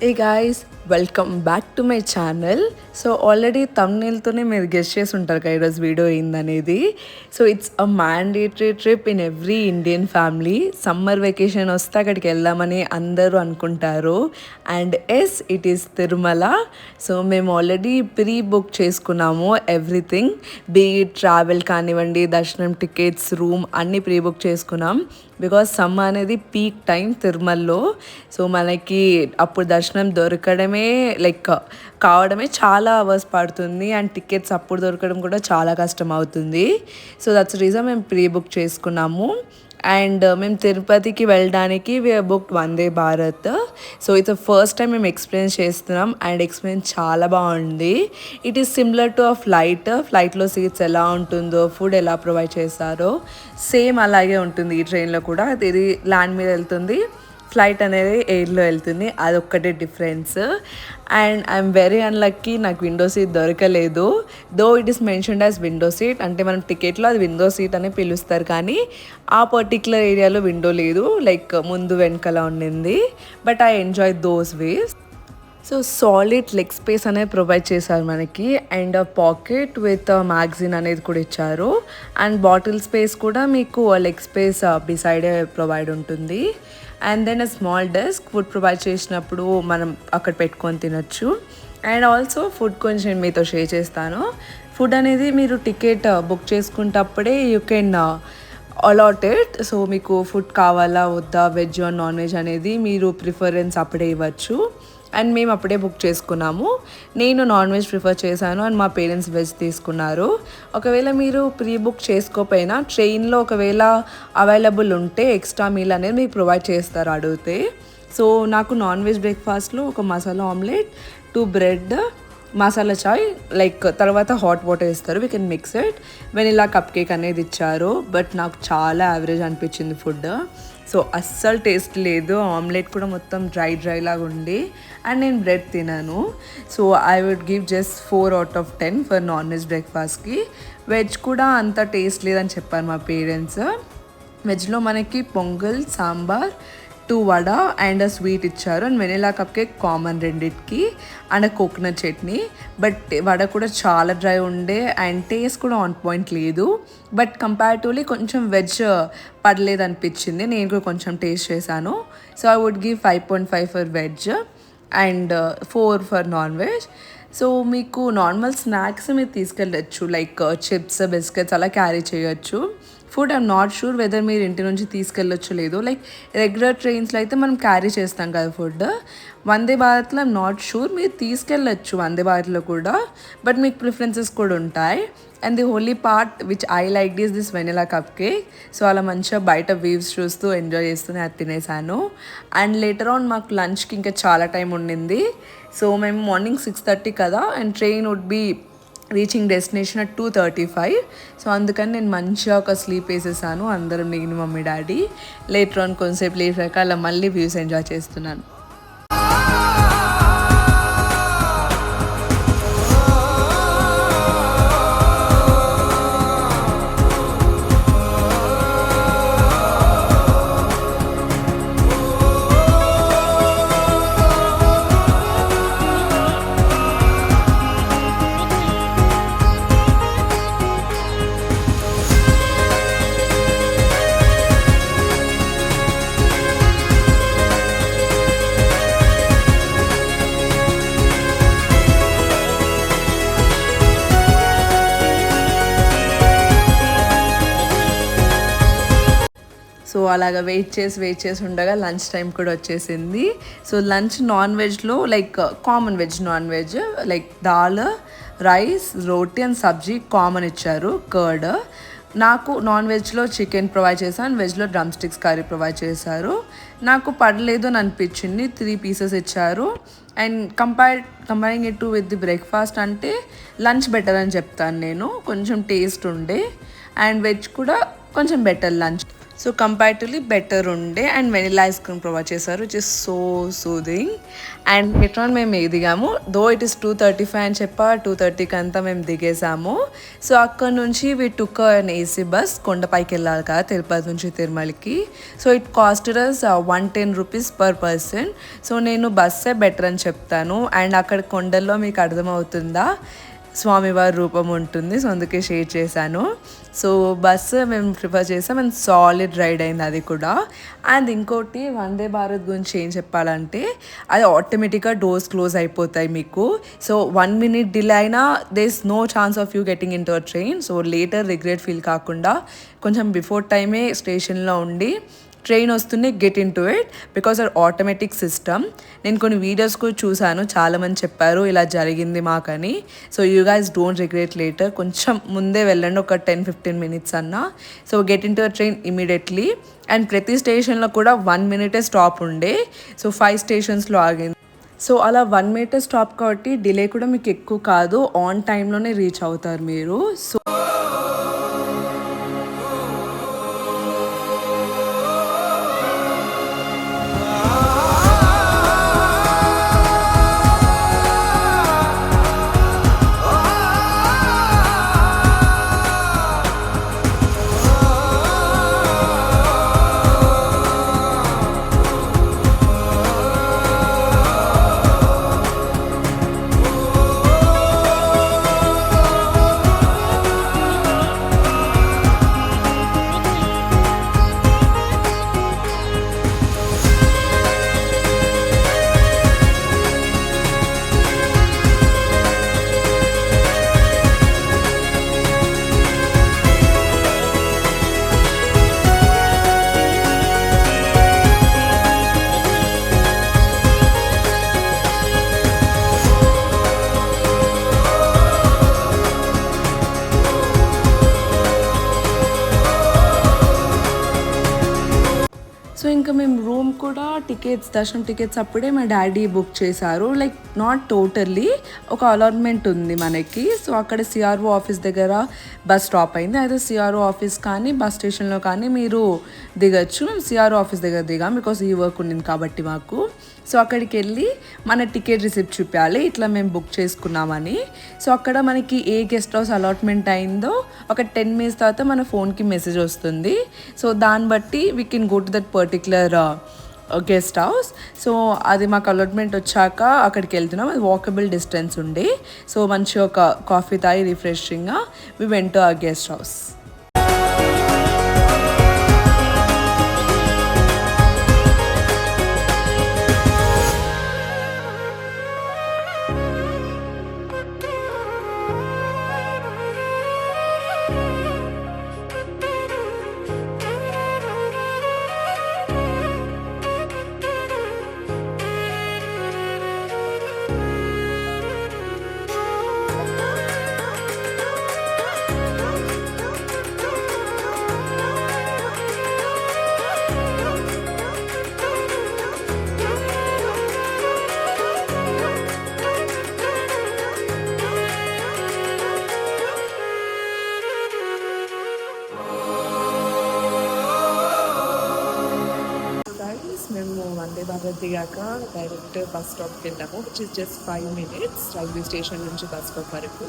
Hey guys, welcome back to my channel. So already తమ్నేల్తోనే మీరు guess చేసి ఉంటారు కదా ఈరోజు వీడియో ఏందనేది. So it's a mandatory trip in every Indian family. Summer vacation వస్తే అక్కడికి వెళ్దామని అందరూ అనుకుంటారు. And yes, it is Tirumala. So మేము ఆల్రెడీ ప్రీ బుక్ చేసుకున్నాము ఎవ్రీథింగ్, బీ ట్రావెల్ కానివ్వండి, దర్శనం టికెట్స్, రూమ్ అన్నీ ప్రీ బుక్ చేసుకున్నాం. బికాజ్ సమ్మర్ అనేది పీక్ టైం తిరుమలలో. సో మనకి అప్పుడు దర్శనం దొరకడమే కావడమే చాలా అవర్స్ పడుతుంది. అండ్ టికెట్స్ అప్పుడు దొరకడం కూడా చాలా కష్టం అవుతుంది. సో దట్స్ రీజన్ మేము ప్రీ బుక్ చేసుకున్నాము. అండ్ మేము తిరుపతికి వెళ్ళడానికి we're booked Vande Bharat. So it's first time మేము ఎక్స్పీరియన్స్ చేస్తున్నాం. అండ్ ఎక్స్పీరియన్స్ చాలా బాగుంది. It is similar to a ఫ్లైట్లో సీట్స్ ఎలా ఉంటుందో, ఫుడ్ ఎలా ప్రొవైడ్ చేస్తారో సేమ్ అలాగే ఉంటుంది ఈ ట్రైన్లో కూడా. ఇది ల్యాండ్ మీద వెళ్తుంది, ఫ్లైట్ అనేది ఎయిర్లో వెళ్తుంది, అదొక్కటే difference. And I'm very unlucky, నాకు విండో సీట్ దొరకలేదు. Though it is mentioned as window seat, అంటే మనం టికెట్లో అది విండో సీట్ అని పిలుస్తారు, కానీ ఆ పర్టికులర్ ఏరియాలో విండో లేదు, ముందు వెనకాల ఉండింది. But I enjoy those ways. So solid leg space అనేది ప్రొవైడ్ చేశారు మనకి. అండ్ పాకెట్ విత్ మ్యాగజైన్ అనేది కూడా ఇచ్చారు. అండ్ బాటిల్ స్పేస్ కూడా మీకు లెగ్ స్పేస్ బిసైడే ప్రొవైడ్ ఉంటుంది. And then small desk, food provide చేసినప్పుడు మనం అక్కడ పెట్టుకొని తినొచ్చు. అండ్ ఆల్సో ఫుడ్ కొంచెం మీతో షేర్ చేస్తాను. ఫుడ్ అనేది మీరు టికెట్ బుక్ చేసుకునేటప్పుడే యూ కెన్ అలాటెడ్. సో మీకు ఫుడ్ కావాలా వద్దా, వెజ్ ఆర్ నాన్ వెజ్ అనేది మీరు ప్రిఫరెన్స్ అప్పుడే ఇవ్వచ్చు. అండ్ మేము అప్పుడే బుక్ చేసుకున్నాము. నేను నాన్ వెజ్ ప్రిఫర్ చేశాను అండ్ మా పేరెంట్స్ వెజ్ తీసుకున్నారు. ఒకవేళ మీరు ప్రీ బుక్ చేసుకోకపోయినా ట్రైన్లో ఒకవేళ అవైలబుల్ ఉంటే ఎక్స్ట్రా మీల్ అనేది మీకు ప్రొవైడ్ చేస్తారు అడిగితే. సో నాకు నాన్ వెజ్ బ్రేక్ఫాస్ట్లో ఒక మసాలా ఆమ్లెట్, 2 బ్రెడ్, మసాలా చాయ్, తర్వాత హాట్ వాటర్ ఇస్తారు, we can mix it. Vanilla cup cake అనేది ఇచ్చారు. బట్ నాకు చాలా యావరేజ్ అనిపించింది ఫుడ్. సో అస్సలు టేస్ట్ లేదు. ఆమ్లెట్ కూడా మొత్తం డ్రై లాగా ఉండి. అండ్ నేను బ్రెడ్ తినాను. So I would give just 4 out of 10 for non veg బ్రేక్ఫాస్ట్కి. వెజ్ కూడా అంత టేస్ట్ లేదని చెప్పారు మా పేరెంట్స్. వెజ్లో మనకి పొంగల్, సాంబార్, 2 వడ అండ్ స్వీట్ ఇచ్చారు. And vanilla cup cake common రెండిటికి, and coconut chutney. But vada కూడా చాలా డ్రై ఉండే అండ్ టేస్ట్ కూడా ఆన్ పాయింట్ లేదు. బట్ కంపారిటివ్లీ కొంచెం వెజ్ పడలేదు అనిపించింది. నేను కూడా కొంచెం టేస్ట్ చేశాను. So I would give 5.5 for veg and 4 for non veg. So మీకు నార్మల్ స్నాక్స్ మీరు తీసుకెళ్ళచ్చు, చిప్స్, బిస్కెట్స్ అలా క్యారీ చేయొచ్చు. Food I'm not sure whether మీరు ఇంటి నుంచి తీసుకెళ్ళొచ్చు లేదు. రెగ్యులర్ ట్రైన్స్లో అయితే మనం క్యారీ చేస్తాం కదా ఫుడ్. వందే భారత్లో ఐఎమ్ నాట్ షూర్, మీరు తీసుకెళ్ళొచ్చు వందే భారత్లో కూడా, బట్ మీకు ప్రిఫరెన్సెస్ కూడా ఉంటాయి. And the only part which I like this vanilla cup cake. So అలా మంచిగా బయట వ్యూస్ చూస్తూ ఎంజాయ్ చేస్తూనే అది తినేసాను. అండ్ లేటర్ ఆన్ మాకు లంచ్కి ఇంకా చాలా టైం ఉండింది. సో మేము మార్నింగ్ 6:30 కదా, and train would be reaching destination at 2:35. So అందుకని నేను మంచిగా ఒక స్లీప్ వేసేసాను. అందరం, నేను, మమ్మీ, డాడీ. లేటర్ ఆన్ కొంచెంసేపు లేచాక అలా మళ్ళీ వ్యూస్ ఎంజాయ్ చేస్తున్నాను. సో అలాగా వెయిట్ చేసి ఉండగా లంచ్ టైం కూడా వచ్చేసింది. సో లంచ్ నాన్ వెజ్లో common veg, non veg dal, rice, roti and Sabzi common ఇచ్చారు, కర్డ్. నాకు నాన్ వెజ్లో చికెన్ ప్రొవైడ్ చేశాను, వెజ్లో డ్రమ్ స్టిక్స్ కర్రీ ప్రొవైడ్ చేశారు. నాకు పడలేదు అని అనిపించింది. 3 పీసెస్ ఇచ్చారు. And comparing it to with the breakfast అంటే లంచ్ బెటర్ అని చెప్తాను నేను. కొంచెం టేస్ట్ ఉండే. అండ్ వెజ్ కూడా కొంచెం better lunch. So comparatively better ఉండే and vanilla ice cream provide చేశారు which is so soothing. And మెట్రాన్ మేము దిగాము, దో ఇట్ ఇస్ 2:35 అని చెప్పా 2:30కి అంతా మేము దిగేసాము. సో అక్కడ నుంచి we took an AC bus, కొండపైకి వెళ్ళాలి కదా తిరుపతి నుంచి తిరుమలకి. So it costed us 110 rupees per person. So నేను బస్సే బెటర్ అని చెప్తాను. అండ్ అక్కడ కొండల్లో మీకు అర్థమవుతుందా స్వామివారి రూపం ఉంటుంది, సో అందుకే షేర్ చేశాను. సో బస్సు మేము ప్రిఫర్ చేసాం అండ్ సాలిడ్ రైడ్ అయింది అది కూడా. అండ్ ఇంకోటి వందే భారత్ గురించి ఏం చెప్పాలంటే అది ఆటోమేటిక్గా డోర్స్ క్లోజ్ అయిపోతాయి మీకు. సో 1 minute డిలే అయినా there is no chance of you getting into a train. So later regret feel కాకుండా కొంచెం బిఫోర్ టైమే స్టేషన్లో ఉండి ట్రైన్ వస్తుంది get into it because అది ఆటోమేటిక్ సిస్టమ్. నేను కొన్ని వీడియోస్ కూడా చూశాను, చాలామంది చెప్పారు ఇలా జరిగింది మాకని. So you guys don't regret later. కొంచెం ముందే వెళ్ళండి, ఒక 10-15 minutes అన్నా. So get into a train immediately. And ప్రతి స్టేషన్లో కూడా 1 minute స్టాప్ ఉండే. సో 5 stations ఆగింది. సో అలా 1 minute స్టాప్ కాబట్టి డిలే కూడా మీకు ఎక్కువ కాదు, ఆన్ టైంలోనే రీచ్ అవుతారు మీరు. సో సో ఇంకా మేము రూమ్ కూడా దర్శనం టికెట్స్ అప్పుడే మా డాడీ బుక్ చేశారు. లైక్ నాట్ టోటల్లీ, ఒక అలాట్మెంట్ ఉంది మనకి. సో అక్కడ సిఆర్ఓ ఆఫీస్ దగ్గర బస్ స్టాప్ అయింది. అయితే సిఆర్ఓ ఆఫీస్ కానీ బస్ స్టేషన్లో కానీ మీరు దిగచ్చు. మేము సిఆర్ఓ ఆఫీస్ దగ్గర దిగాం బికాస్ ఈ వర్క్ ఉండింది కాబట్టి మాకు. సో అక్కడికి వెళ్ళి మన టికెట్ రిసిప్ట్ చూపించాలి, ఇట్లా మేము బుక్ చేసుకున్నామని. సో అక్కడ మనకి ఏ గెస్ట్ హౌస్ అలాట్మెంట్ అయిందో ఒక 10 minutes తర్వాత మన ఫోన్కి మెసేజ్ వస్తుంది. సో దాన్ని బట్టి we can go to that particular guest house. So అది మాకు అలాట్మెంట్ వచ్చాక అక్కడికి వెళ్తున్నాం. అది వాకబుల్ డిస్టెన్స్ ఉండే. సో మంచిగా ఒక కాఫీ తాగి రిఫ్రెషింగ్గా వి వెంట్ టు ఆ గెస్ట్ హౌస్. మేము వందే భారత్ దిగాక డైరెక్ట్ బస్ స్టాప్కి వెళ్ళాము which is just 5 minutes railway station నుంచి బస్ స్టాప్ వరకు.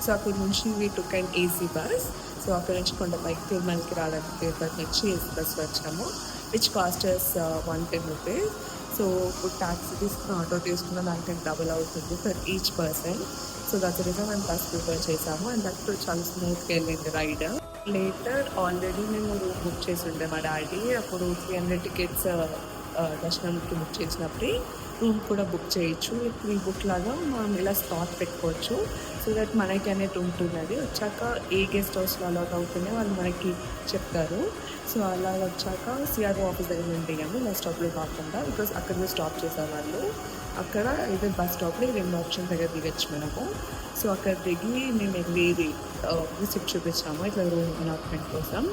సో అక్కడ నుంచి we took and AC bus. So అక్కడ నుంచి కొండపైకి తిరుమలకి రావడానికి తిరుపతి నుంచి ఏసీ బస్ వచ్చాము విచ్ కాస్టెస్ 110 rupees. సో ఇప్పుడు ట్యాక్సీ తీసుకున్న ఆటో తీసుకున్న దానికి డబుల్ అవుతుంది for each person. So that reason మేము బస్ ప్రిఫర్ చేసాము అండ్ దట్ చాలా స్మూత్గా వెళ్ళింది రైడ్. లేటర్ ఆల్రెడీ మేము రూమ్ బుక్ చేసి ఉండే మా డాడీ, అప్పుడు 300 tickets దర్శనంకి బుక్ చేసినప్పుడు రూమ్ కూడా బుక్ చేయొచ్చు. ప్రీ బుక్ లాగా మనం ఇలా స్లాట్ పెట్టుకోవచ్చు. సో దట్ మనకి అనేది ఉంటుంది. అది వచ్చాక ఏ గెస్ట్ హౌస్లో అలాట్ అవుతుందో వాళ్ళు మనకి చెప్తారు. సో అలా వచ్చాక సిఆర్ఓ ఆఫీస్ దగ్గర మేము దిగాము, బస్ స్టాప్లో కాకుండా, బికాస్ అక్కడ స్టాప్ చేసేవాళ్ళు. అక్కడ ఇదే బస్ స్టాప్లో 2 options దగ్గర దిగచ్చు మనము. సో అక్కడ దిగి మేము వెళ్ళేది రిసిప్ట్ చూపించాము ఇట్లా రూమ్ అలాట్మెంట్ కోసం.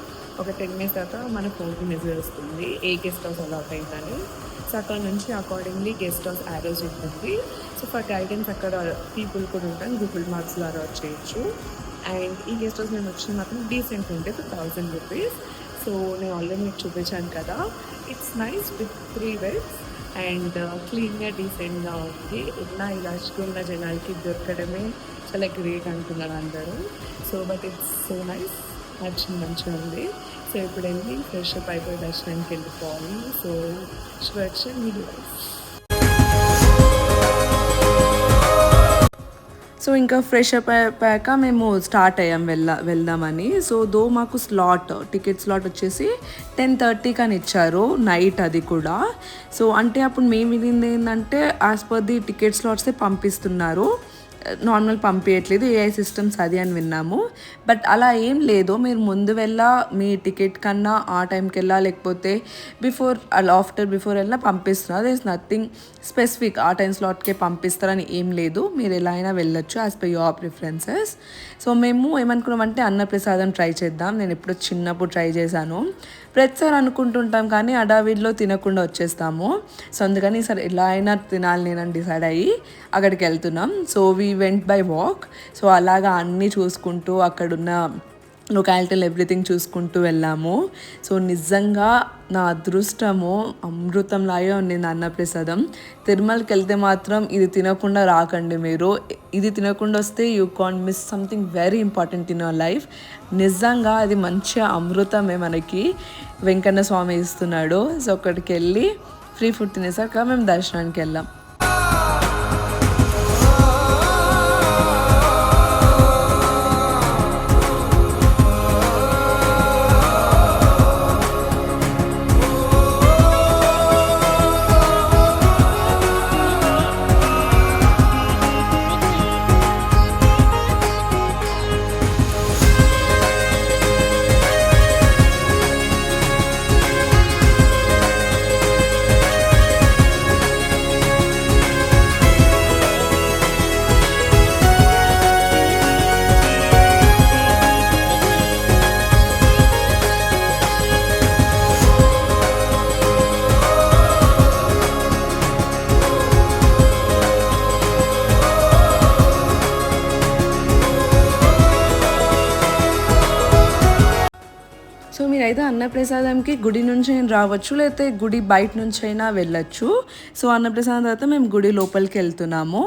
ఒక 10 minutes తర్వాత మన ఫోన్కి మెసేజ్ వస్తుంది ఏ గెస్ట్ హౌస్ అలాట్ అయిందని. సో అక్కడ నుంచి అకార్డింగ్లీ గెస్ట్ హౌస్ యారోస్ ఉంటుంది. సో ఫర్ గైడెన్స్ అక్కడ పీపుల్ కూడా ఉంటారు, గూగుల్ మ్యాప్స్ ద్వారా చేయొచ్చు. అండ్ ఈ గెస్ట్ హౌస్ మేము వచ్చిన మాత్రం డీసెంట్ ఉంటే 1000 rupees. సో నేను ఆల్రెడీ మీకు చూపించాను కదా, it's nice with 3 beds and క్లీన్గా డీసెంట్గా ఉంది. ఇలా ఉన్న జనాలకి దొరకడమే చాలా గ్రేట్ అంటున్నారు అందరూ. So but it's so nice, నచ్చింది, మంచిగా ఉంది. సో ఇప్పుడు వెళ్ళి ఫ్రెష్ అప్ అయిపోయి దర్శనానికి వెళ్ళిపోవాలి. సో శివదర్శన్ వీడియో. సో ఇంకా ఫ్రెష్ అప్ అయిపోయాక మేము స్టార్ట్ అయ్యాం వెళ్దామని. సో మాకు టికెట్ స్లాట్ వచ్చేసి 10:30 అని ఇచ్చారు నైట్, అది కూడా. సో అంటే అప్పుడు మేము వినింది ఏంటంటే యాజ్ పర్ ది టికెట్ స్లాట్సే పంపిస్తున్నారు, నార్మల్ పంపించట్లేదు, ఏఐ సిస్టమ్స్ అది అని విన్నాము. బట్ అలా ఏం లేదు, మీరు ముందు వెళ్ళా మీ టికెట్ కన్నా ఆ టైంకి వెళ్ళా లేకపోతే బిఫోర్ వెళ్ళా పంపిస్తున్నారు. దిస్ నథింగ్ స్పెసిఫిక్ ఆ టైం స్లాట్కే పంపిస్తారని ఏం లేదు, మీరు ఎలా అయినా వెళ్ళొచ్చు as per your preferences. So మేము ఏమనుకున్నామంటే అన్నప్రసాదం ట్రై చేద్దాం. నేను ఎప్పుడో చిన్నప్పుడు ట్రై చేశాను, ప్రతిసారి అనుకుంటుంటాం కానీ అడావిడిలో తినకుండా వచ్చేస్తాము. సో అందుకని ఈసారి ఎలా అయినా తినాలి నేనని డిసైడ్ అయ్యి అక్కడికి వెళ్తున్నాం. So we went by walk. So అలాగా అన్నీ చూసుకుంటూ అక్కడున్న లొకాలిటీలు ఎవ్రీథింగ్ చూసుకుంటూ వెళ్ళాము. సో నిజంగా నా అదృష్టము అమృతంలాగే ఉండింది అన్నప్రసాదం. తిరుమలకి వెళ్తే మాత్రం ఇది తినకుండా రాకండి మీరు. ఇది తినకుండా వస్తే you can't miss something very important in your life. నిజంగా అది మంచిగా అమృతమే మనకి వెంకన్న స్వామి ఇస్తున్నాడు. సో అక్కడికి వెళ్ళి ఫ్రీ ఫుడ్ తినేసాక మేము దర్శనానికి వెళ్ళాం. సో మీరైతే అన్నప్రసాదంకి గుడి నుంచి అయినా రావచ్చు, లేకపోతే గుడి బయట నుంచి అయినా వెళ్ళచ్చు. సో అన్నప్రసాదం తర్వాత మేము గుడి లోపలికి వెళ్తున్నాము.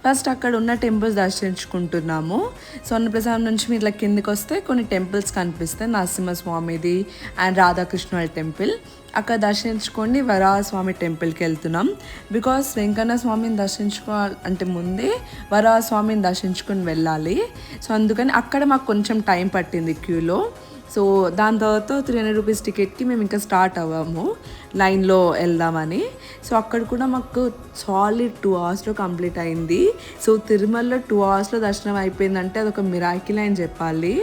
ఫస్ట్ అక్కడ ఉన్న టెంపుల్స్ దర్శించుకుంటున్నాము. సో అన్నప్రసాదం నుంచి మీరు ఇలా కిందికి వస్తే కొన్ని టెంపుల్స్ కనిపిస్తాయి, నరసింహస్వామిది అండ్ రాధాకృష్ణుల టెంపుల్. అక్కడ దర్శించుకొని వరాహస్వామి టెంపుల్కి వెళ్తున్నాం. బికాస్ వెంకన్న స్వామిని దర్శించుకోవాలంటే ముందే వరాహస్వామిని దర్శించుకొని వెళ్ళాలి. సో అందుకని అక్కడ మాకు కొంచెం టైం పట్టింది క్యూలో. సో దాని తర్వాత 300 రూపీస్ టికెట్కి మేము ఇంకా స్టార్ట్ అవ్వాము లైన్లో వెళ్దామని. సో అక్కడ కూడా మాకు సాలిడ్ 2 అవర్స్లో కంప్లీట్ అయింది. సో తిరుమలలో 2 అవర్స్లో దర్శనం అయిపోయిందంటే అదొక మిరాకిల్ అని చెప్పాలి.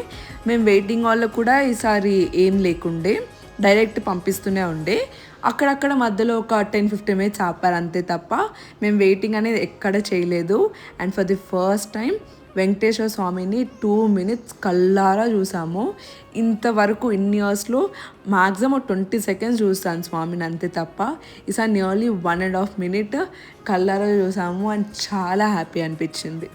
మేము వెయిటింగ్ హాల్లో కూడా ఈసారి ఏం లేకుండే, డైరెక్ట్ పంపిస్తూనే ఉండే. అక్కడక్కడ మధ్యలో ఒక 10-15 మినిట్స్ ఆపారు అంతే తప్ప మేము వెయిటింగ్ అనేది ఎక్కడ చేయలేదు. And for the first time Venkateswara స్వామిని 2 మినిట్స్ కళ్ళారా చూసాము. ఇంతవరకు ఇన్ని ఇయర్స్లో మ్యాక్సిమం 20 సెకండ్స్ చూస్తాను స్వామిని అంతే తప్ప ఈసారి నియర్లీ 1.5 మినిట్ కళ్ళారా చూసాము. అండ్ చాలా హ్యాపీ అనిపించింది.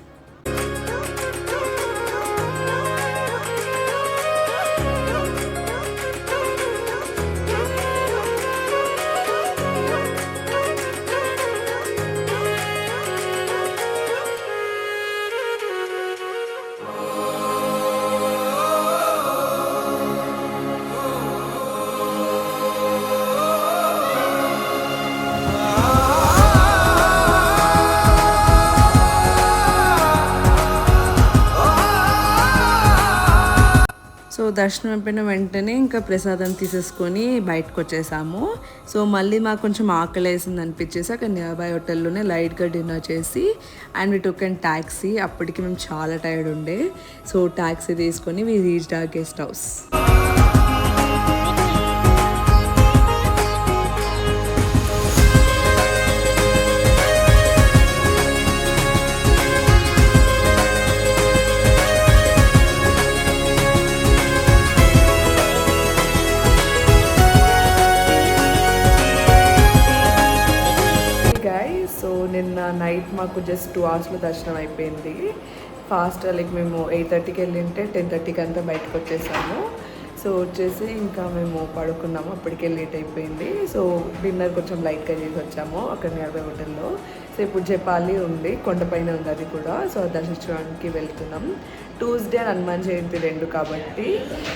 సో దర్శనం అయిపోయిన వెంటనే ఇంకా ప్రసాదం తీసేసుకొని బయటకు వచ్చేసాము. సో మళ్ళీ మాకు కొంచెం ఆకలి వేసింది అనిపించేసి అక్కడ నియర్ బై హోటల్లోనే లైట్గా డిన్నర్ చేసి and we took and taxi. అప్పటికి మేము చాలా టైర్డ్ ఉండే. సో ట్యాక్సీ తీసుకొని we reached our guest house. నిన్న నైట్ మాకు జస్ట్ 2 అవర్స్లో దర్శనం అయిపోయింది. ఫాస్ట్ లైక్ మేము 8:30కి వెళ్ళింటే 10:30కి అంతా బయటకు వచ్చేసాము. సో వచ్చేసి ఇంకా మేము పడుకున్నాము, అప్పటికే లేట్ అయిపోయింది. సో డిన్నర్ కొంచెం లైట్గా చేసి వచ్చాము అక్కడ నియర్ బై హోటల్లో. సో ఇప్పుడు జపాలి ఉంది, కొండపైన ఉంది అది కూడా. సో దర్శించడానికి వెళ్తున్నాం. ట్యూస్డే అండ్ హనుమాన్ జయంతి 2 కాబట్టి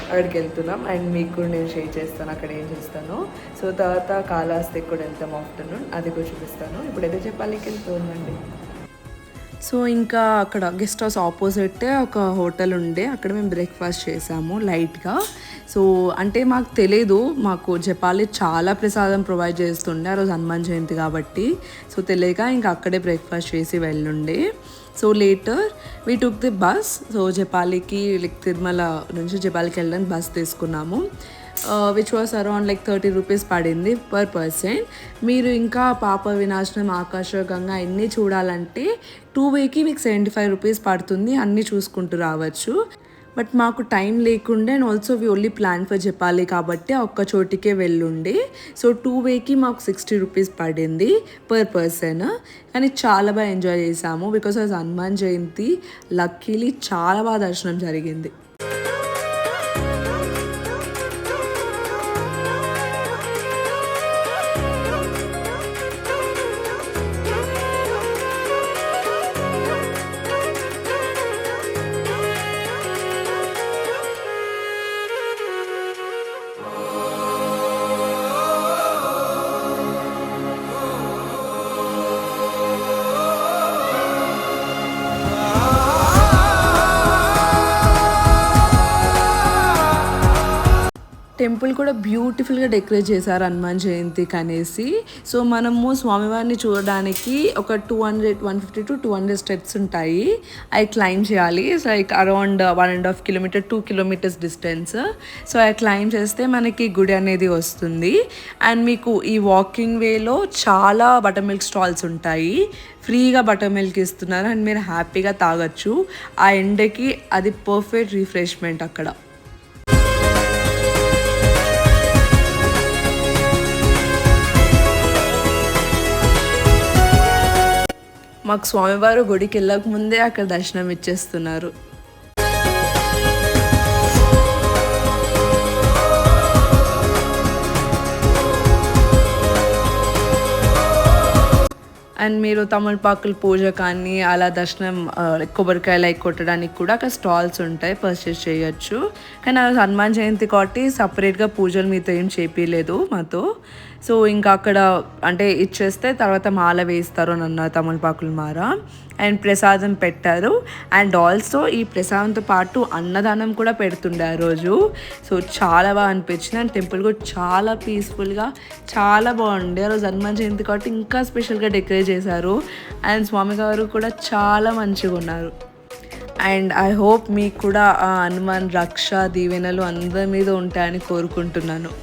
అక్కడికి వెళ్తున్నాం. అండ్ మీకు నేను షేర్ చేస్తాను అక్కడ ఏం చేస్తాను. సో తర్వాత కాళహస్తి కూడా వెళ్తాం ఆఫ్టర్నూన్, అది కూడా చూపిస్తాను. ఇప్పుడైతే జపాలికి వెళ్తుందండి. సో ఇంకా అక్కడ గెస్ట్ హౌస్ ఆపోజిట్ ఒక హోటల్ ఉండే, అక్కడ మేము బ్రేక్ఫాస్ట్ చేసాము లైట్గా. సో అంటే మాకు తెలియదు, మాకు జపాలి చాలా ప్రసాదం ప్రొవైడ్ చేస్తుండే ఆ రోజు హనుమాన్ జయంతి కాబట్టి. సో తెలియక ఇంకా అక్కడే బ్రేక్ఫాస్ట్ చేసి వెళ్ళుండే. So later we took the bus. So జపాలికి లైక్ తిరుమల నుంచి జపాలికి వెళ్ళడానికి బస్ తీసుకున్నాము. Which was around like 30 rupees పడింది పర్ పర్సన్. మీరు ఇంకా పాప వినాశనం, ఆకాశగంగా అన్నీ చూడాలంటే 2 వేకి మీకు 75 రూపీస్ పడుతుంది, అన్నీ చూసుకుంటూ రావచ్చు. బట్ మాకు టైం లేకుండే and also we only plan for జపాలి కాబట్టి ఒక్క చోటికే వెళ్ళుండే. సో 2 వేకి మాకు 60 రూపీస్ పడింది పర్ పర్సన్. కానీ చాలా బాగా ఎంజాయ్ చేసాము బికాస్ అది హనుమాన్ జయంతి. లక్కీలీ చాలా బాగా దర్శనం జరిగింది. టెంపుల్ కూడా బ్యూటిఫుల్గా డెకరేట్ చేశారు హనుమాన్ జయంతికి అనేసి. సో మనము స్వామివారిని చూడడానికి ఒక 150 to 200 స్టెప్స్ ఉంటాయి, అవి క్లైమ్ చేయాలి. So like around 1.5 kilometer 2 kilometers distance. So అవి క్లైమ్ చేస్తే మనకి గుడి అనేది వస్తుంది. అండ్ మీకు ఈ వాకింగ్ వేలో చాలా బటర్ మిల్క్ స్టాల్స్ ఉంటాయి, ఫ్రీగా బటర్ మిల్క్ ఇస్తున్నారు అండ్ మీరు హ్యాపీగా తాగొచ్చు. ఆ ఎండకి అది పర్ఫెక్ట్ రిఫ్రెష్మెంట్ అక్కడ. మాకు స్వామివారు గుడికి వెళ్ళక ముందే అక్కడ దర్శనం ఇచ్చేస్తున్నారు. అండ్ మీరు తమలపాకుల పూజ కానీ అలా దర్శనం కొబ్బరికాయలు అవి కొట్టడానికి కూడా అక్కడ స్టాల్స్ ఉంటాయి, పర్చేస్ చేయొచ్చు. కానీ ఆ హనుమాన్ జయంతి కాబట్టి సపరేట్గా పూజలు మీతో ఏం చేపించలేదు మాతో. సో ఇంకా అక్కడ అంటే ఇచ్చేస్తే తర్వాత మాల వేస్తారు అని అన్నారు, తమలపాకుల మాల. అండ్ ప్రసాదం పెట్టారు. అండ్ ఆల్సో ఈ ప్రసాదంతో పాటు అన్నదానం కూడా పెడుతుండే ఆ రోజు. సో చాలా బాగా అనిపించింది. అండ్ టెంపుల్ కూడా చాలా పీస్ఫుల్గా చాలా బాగుండే. ఆ రోజు హనుమాన్ జయంతి కాబట్టి ఇంకా స్పెషల్గా డెకరేట్ చేశారు. అండ్ స్వామివారు కూడా చాలా మంచిగా ఉన్నారు. అండ్ ఐ హోప్ మీకు కూడా ఆ హనుమాన్ రక్ష దీవెనలు అందరి మీద ఉంటాయని కోరుకుంటున్నాను.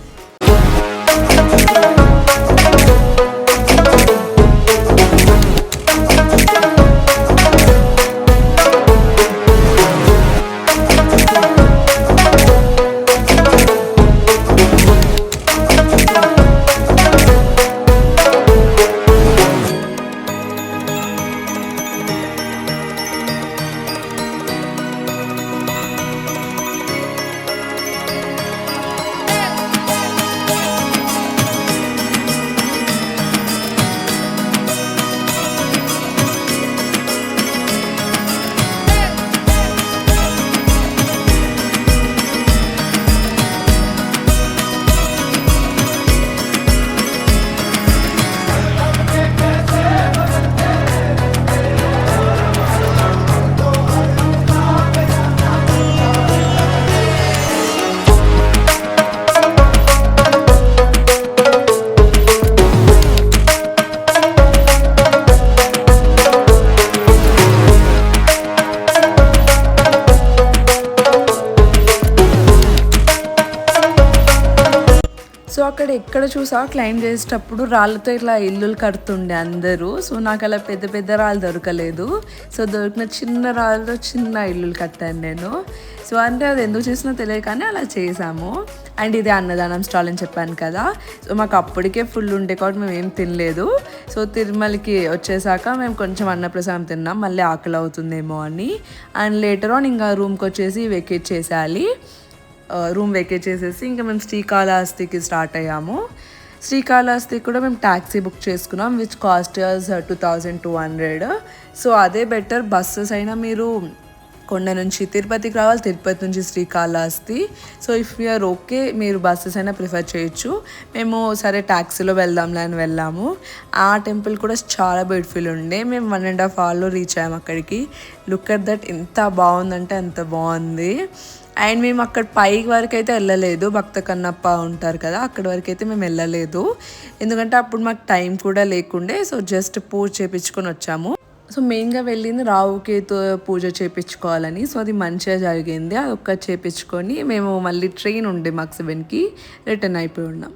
సో అక్కడ ఎక్కడ చూసా క్లైమ్ చేసేటప్పుడు రాళ్ళతో ఇట్లా ఇల్లులు కడుతుండే అందరూ. సో నాకు అలా పెద్ద పెద్ద రాళ్ళు దొరకలేదు. సో దొరికిన చిన్న రాళ్ళతో చిన్న ఇల్లులు కట్టాను నేను. సో అంటే అది ఎందుకు చేసినా తెలియదు కానీ అలా చేసాము. అండ్ ఇది అన్నదానం స్టాల్ అని చెప్పాను కదా. సో మాకు అప్పటికే ఫుల్ ఉండే కాబట్టి మేము ఏం తినలేదు. సో తిరుమలకి వచ్చేసాక మేము కొంచెం అన్నప్రసాదం తిన్నాం, మళ్ళీ ఆకలి అవుతుందేమో అని. అండ్ లేటర్ ఆన్ ఇంకా రూమ్కి వచ్చేసి వెకేట్ చేసేయాలి. రూమ్ వెకేట్ చేసేసి ఇంకా మేము శ్రీకాళహస్తికి స్టార్ట్ అయ్యాము. శ్రీకాళహస్తి కూడా మేము ట్యాక్సీ బుక్ చేసుకున్నాం విచ్ కాస్ట్ అస్ 2200. సో అదే బెటర్. బస్సెస్ అయినా మీరు కొండ నుంచి తిరుపతికి రావాలి, తిరుపతి నుంచి Srikalahasti. So if you're okay మీరు బస్సెస్ అయినా ప్రిఫర్ చేయొచ్చు. మేము సరే ట్యాక్సీలో వెళ్దాంలే అని వెళ్ళాము. ఆ టెంపుల్ కూడా చాలా బ్యూటిఫుల్ ఉండే. మేము 1.5 hourలో రీచ్ అయ్యాము అక్కడికి. లుక్ అట్ దట్, ఎంత బాగుందంటే అంత బాగుంది. అండ్ మేము అక్కడ పైకి వరకు అయితే వెళ్ళలేదు. భక్త కన్నప్ప ఉంటారు కదా, అక్కడి వరకు అయితే మేము వెళ్ళలేదు. ఎందుకంటే అప్పుడు మాకు టైం కూడా లేకుండే. సో జస్ట్ పూజ చేయించుకొని వచ్చాము. సో మెయిన్గా వెళ్ళింది రావుకేతు పూజ చేయించుకోవాలని. సో అది మంచిగా జరిగింది. అది ఒక్కటి చేయించుకొని మేము మళ్ళీ ట్రైన్ ఉండే మాకు 7కి రిటర్న్ అయిపోయి ఉన్నాం.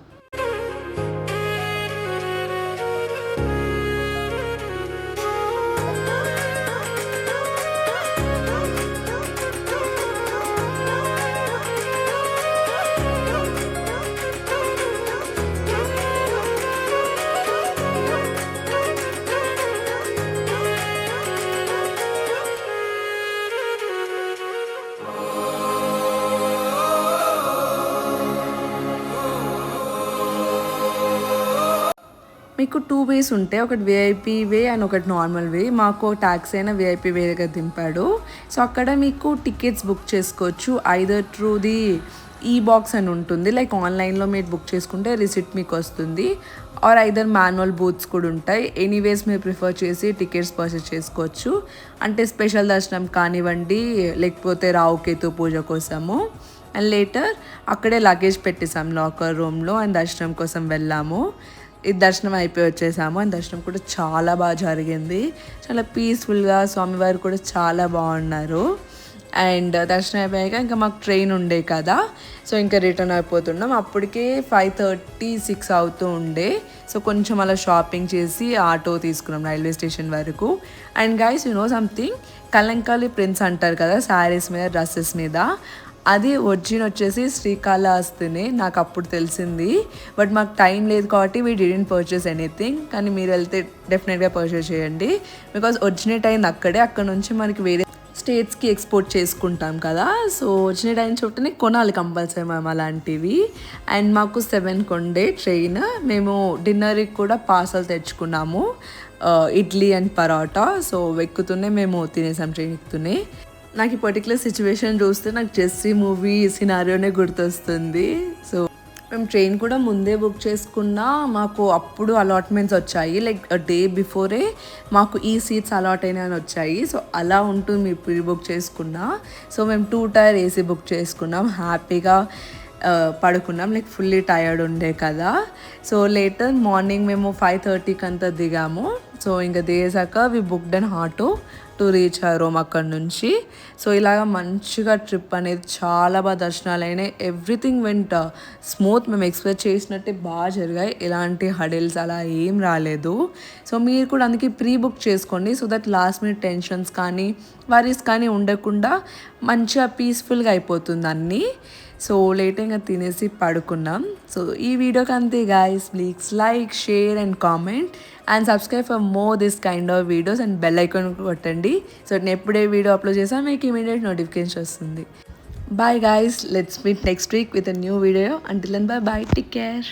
మీకు 2 వేస్ ఉంటాయి. ఒకటి విఐపీ వే అండ్ ఒకటి నార్మల్ వే. మాకు ట్యాక్సీ అయినా విఐపీ వే దగ్గర దింపాడు. సో అక్కడ మీకు టికెట్స్ బుక్ చేసుకోవచ్చు. ఐదర్ త్రూ ది ఈ బాక్స్ అని ఉంటుంది, లైక్ ఆన్లైన్లో మీరు బుక్ చేసుకుంటే రిసిప్ట్ మీకు వస్తుంది. ఆర్ ఐదర్ మాన్యువల్ బూత్స్ కూడా ఉంటాయి. ఎనీవేస్ మీరు ప్రిఫర్ చేసి టికెట్స్ పర్చేస్ చేసుకోవచ్చు. అంటే స్పెషల్ దర్శనం కానివ్వండి, లేకపోతే రావుకేతు పూజ కోసము. అండ్ లేటర్ అక్కడే లగేజ్ పెట్టేసాం లాకర్ రూమ్లో అండ్ దర్శనం కోసం వెళ్ళాము. ఇది దర్శనం అయిపోయి వచ్చేసాము. అండ్ దర్శనం కూడా చాలా బాగా జరిగింది. చాలా పీస్ఫుల్గా, స్వామివారు కూడా చాలా బాగున్నారు. అండ్ దర్శనం అయిపోయాక ఇంకా మాకు ట్రైన్ ఉండే కదా, సో ఇంకా రిటర్న్ అయిపోతున్నాం. అప్పటికే 5:36 అవుతూ ఉండే. సో కొంచెం అలా షాపింగ్ చేసి ఆటో తీసుకున్నాం రైల్వే స్టేషన్ వరకు. And guys you know something, Kalamkari prints అంటారు కదా శారీస్ మీద, డ్రెస్సెస్ మీద, అది ఒరిజిన్ వచ్చేసి శ్రీకాళహస్తినే. నాకు అప్పుడు తెలిసింది. బట్ మాకు టైం లేదు కాబట్టి వీ డిడెంట్ పర్చేస్ ఎనీథింగ్. కానీ మీరు వెళ్తే డెఫినెట్గా పర్చేస్ చేయండి. బికాజ్ ఒరిజినేట్ అయింది అక్కడే. అక్కడ నుంచి మనకి వేరే స్టేట్స్కి ఎక్స్పోర్ట్ చేసుకుంటాం కదా. సో ఒరిజినేట్ అయిన చోటనే కొనాలి కంపల్సరీ మేము అలాంటివి. అండ్ మాకు 7కి ఉండే ట్రైన్. మేము డిన్నర్కి కూడా పార్సల్ తెచ్చుకున్నాము, ఇడ్లీ అండ్ పరోటా. సో ఎక్కుతూనే మేము తినేసాం ట్రైన్ ఎక్కుతూనే. నాకు ఈ పర్టికులర్ సిచ్యువేషన్ చూస్తే నాకు జెస్సీ మూవీ సినారియోనే గుర్తొస్తుంది. సో మేము ట్రైన్ కూడా ముందే బుక్ చేసుకున్నా. మాకు అప్పుడు అలాట్మెంట్స్ వచ్చాయి, లైక్ డే బిఫోరే మాకు ఈ సీట్స్ అలాట్ అయినాయని వచ్చాయి. సో అలా ఉంటుంది మీరు ప్రీ బుక్ చేసుకున్నా. సో మేము 2 tier AC బుక్ చేసుకున్నాం. హ్యాపీగా పడుకున్నాం, లైక్ ఫుల్లీ టయర్డ్ ఉండే కదా. సో లేటర్ మార్నింగ్ మేము 5:30కి అంతా దిగాము. సో ఇంకా దిగేసాక we booked and auto to reach room అక్కడ నుంచి. సో ఇలాగ మంచిగా ట్రిప్ అనేది చాలా బాగా దర్శనాలు అయినాయి. Everything went smooth. మేము ఎక్స్పెక్ట్ చేసినట్టే బాగా జరిగాయి. ఎలాంటి హడిల్స్ అలా ఏం రాలేదు. సో మీరు కూడా అందుకే ప్రీ బుక్ చేసుకోండి. So that last minute tensions కానీ వరీస్ కానీ ఉండకుండా మంచిగా పీస్ఫుల్గా అయిపోతుంది అన్నీ. సో లేట్గా తినేసి పడుకున్నాం. సో ఈ వీడియోకి అంతే guys. Please like, share and comment and subscribe for more this kind of videos and bell icon కొట్టండి. సో నేను ఎప్పుడే వీడియో అప్లోడ్ చేసాను మీకు ఇమీడియట్ నోటిఫికేషన్ వస్తుంది. Bye guys, let's meet next week with a new video. Until then bye, take care.